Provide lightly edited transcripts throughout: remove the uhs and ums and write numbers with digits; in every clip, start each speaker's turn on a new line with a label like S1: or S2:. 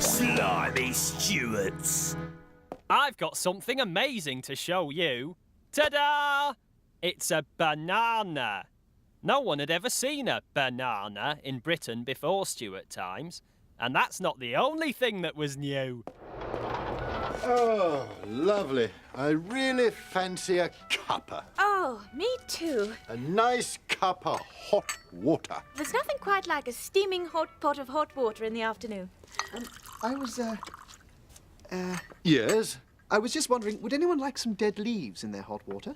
S1: Slimy Stewards.
S2: I've got something amazing to show you. Ta-da! It's a banana. No one had ever seen a banana in Britain before Stuart times. And that's not the only thing that was new.
S3: Oh, lovely. I really fancy a cuppa.
S4: Oh, me too.
S3: A nice cup of hot water.
S4: There's nothing quite like a steaming hot pot of hot water in the afternoon.
S3: Yes?
S5: I was just wondering, would anyone like some dead leaves in their hot water?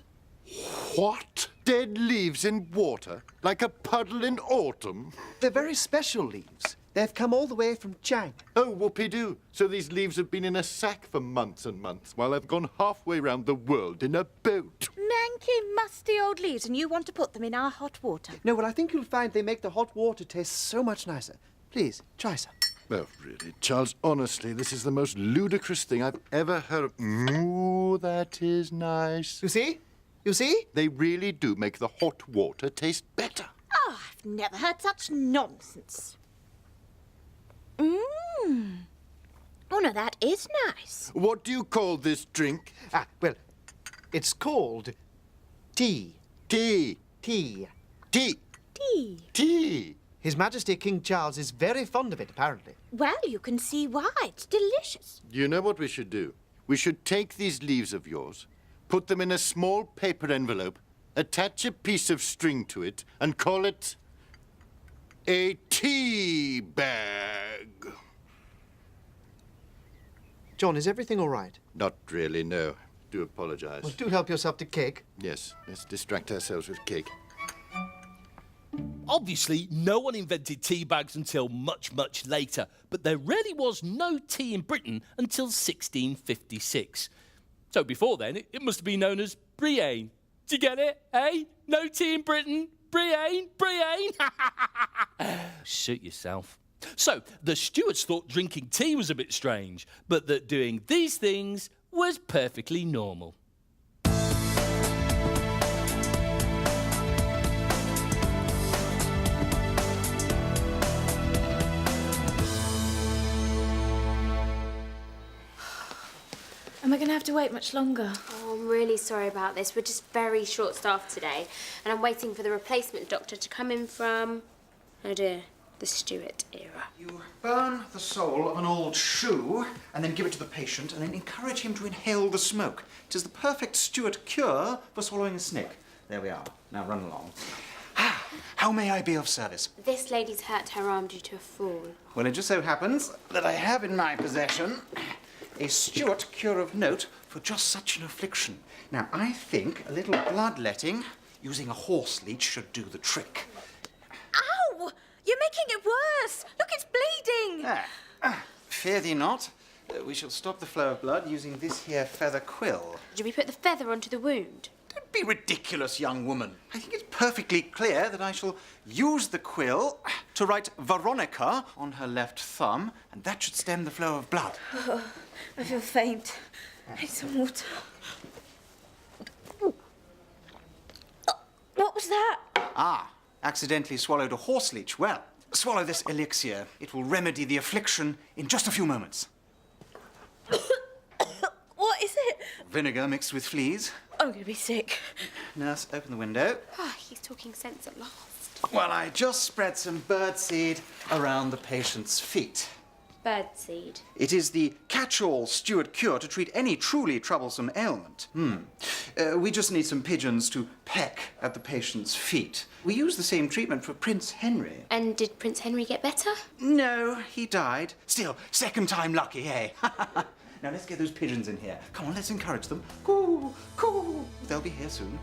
S3: What? Dead leaves in water? Like a puddle in autumn?
S5: They're very special leaves. They've come all the way from China.
S3: Oh, whoopee-doo. So these leaves have been in a sack for months and months, while I've gone halfway round the world in a boat.
S4: Manky, musty old leaves, and you want to put them in our hot water.
S5: No, well, I think you'll find they make the hot water taste so much nicer. Please, try some.
S3: Oh, really, Charles, honestly, this is the most ludicrous thing I've ever heard of. Ooh, that is nice.
S5: You see? You see?
S3: They really do make the hot water taste better.
S4: Oh, I've never heard such nonsense. Mmm. Oh, no, that is nice.
S3: What do you call this drink?
S5: Well, it's called tea.
S3: Tea.
S5: Tea.
S3: Tea.
S4: Tea.
S3: Tea.
S5: His Majesty King Charles is very fond of it, apparently.
S4: Well, you can see why. It's delicious.
S3: You know what we should do? We should take these leaves of yours, put them in a small paper envelope, attach a piece of string to it, and call it a tea bag.
S5: John, is everything all right?
S3: Not really, no. Do apologize.
S5: Well, do help yourself to cake.
S3: Yes, let's distract ourselves with cake.
S1: Obviously, no one invented tea bags until much, much later, but there really was no tea in Britain until 1656. So before then, it must have been known as Brienne. Do you get it, eh? No tea in Britain. Brienne, Brienne. Shoot yourself. So, the Stuarts thought drinking tea was a bit strange, but that doing these things was perfectly normal.
S4: Am I going to have to wait much longer?
S6: Oh, I'm really sorry about this. We're just very short-staffed today, and I'm waiting for the replacement doctor to come in from, oh dear, the Stuart era.
S7: You burn the sole of an old shoe and then give it to the patient and then encourage him to inhale the smoke. It is the perfect Stuart cure for swallowing a snake. There we are. Now run along. How may I be of service?
S6: This lady's hurt her arm due to a fall.
S7: Well, it just so happens that I have in my possession a Stuart cure of note for just such an affliction. Now, I think a little bloodletting using a horse leech should do the trick.
S4: Ow! You're making it worse! Look, it's bleeding!
S7: Fear thee not. We shall stop the flow of blood using this here feather quill.
S6: Did we put the feather onto the wound?
S7: Don't be ridiculous, young woman. I think it's perfectly clear that I shall use the quill to write Veronica on her left thumb, and that should stem the flow of blood.
S4: Oh, I feel faint. I need some water. Oh, what was that?
S7: Accidentally swallowed a horse leech. Well, swallow this elixir. It will remedy the affliction in just a few moments.
S4: What is it?
S7: Vinegar mixed with fleas.
S4: I'm going to be sick.
S7: Nurse, open the window.
S6: Ah, he's talking sense at last.
S7: Well, I just spread some birdseed around the patient's feet.
S6: Birdseed.
S7: It is the catch-all Stuart cure to treat any truly troublesome ailment. We just need some pigeons to peck at the patient's feet. We use the same treatment for Prince Henry.
S6: And did Prince Henry get better?
S7: No, he died. Still, second time lucky, eh? Now, let's get those pigeons in here. Come on, let's encourage them. Coo, coo. They'll be here soon.